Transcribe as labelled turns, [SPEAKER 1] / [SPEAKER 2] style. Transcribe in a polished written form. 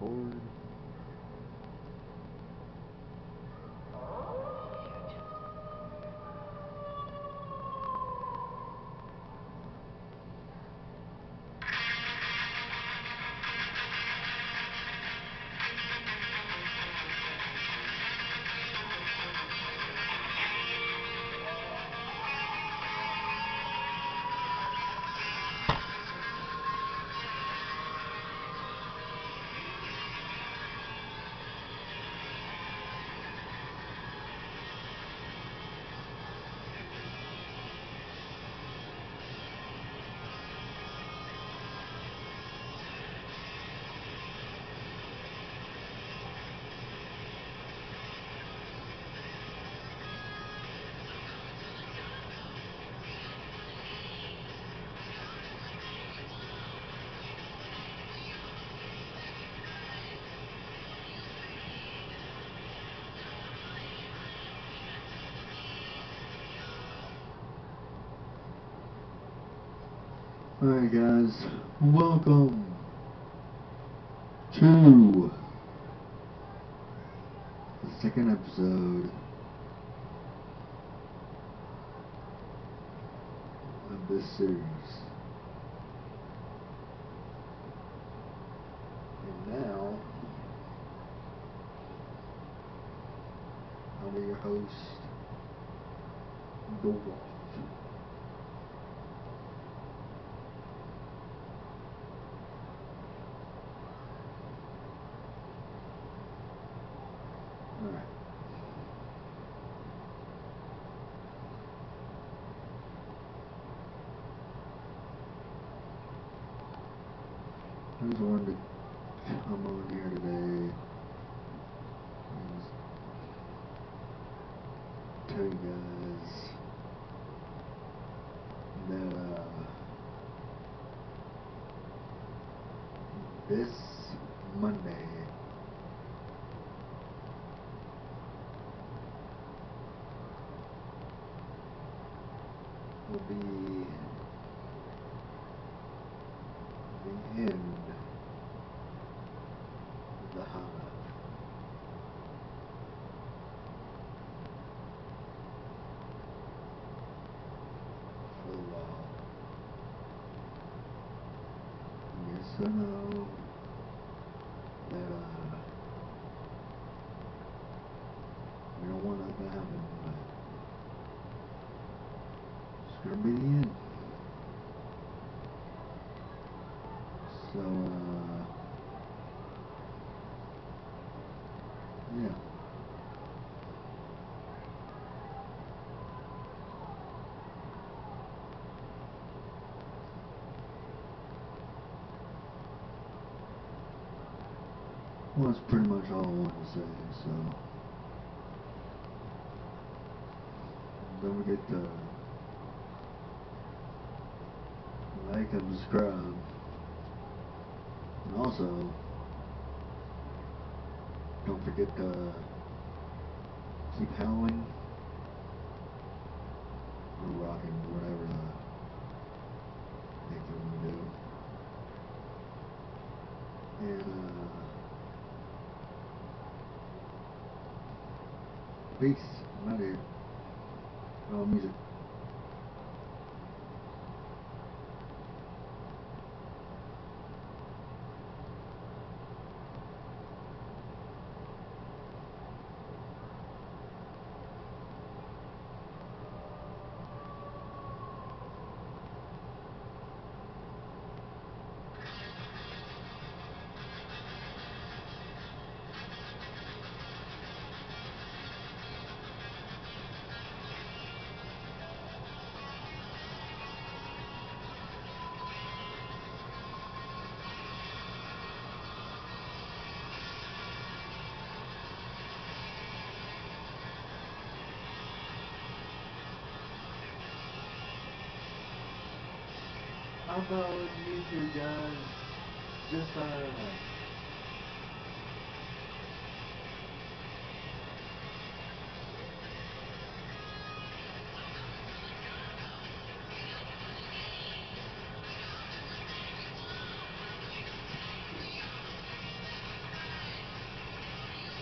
[SPEAKER 1] record. Alright guys, welcome to the second episode of this series. And now, I'll be your host, Dolph. Alright. I just wanted to come on here today and tell you guys that this Monday will be the end of the Hive. For a while. Yes, I know that we don't want that to happen, but it's gonna be the end. So, yeah. Well, that's pretty much all I wanted to say, so don't forget to like and subscribe, and also don't forget to keep howling or rocking, whatever the heck you want to do. And peace. I'm out of here. Oh, music. I'm following YouTube, guys. Just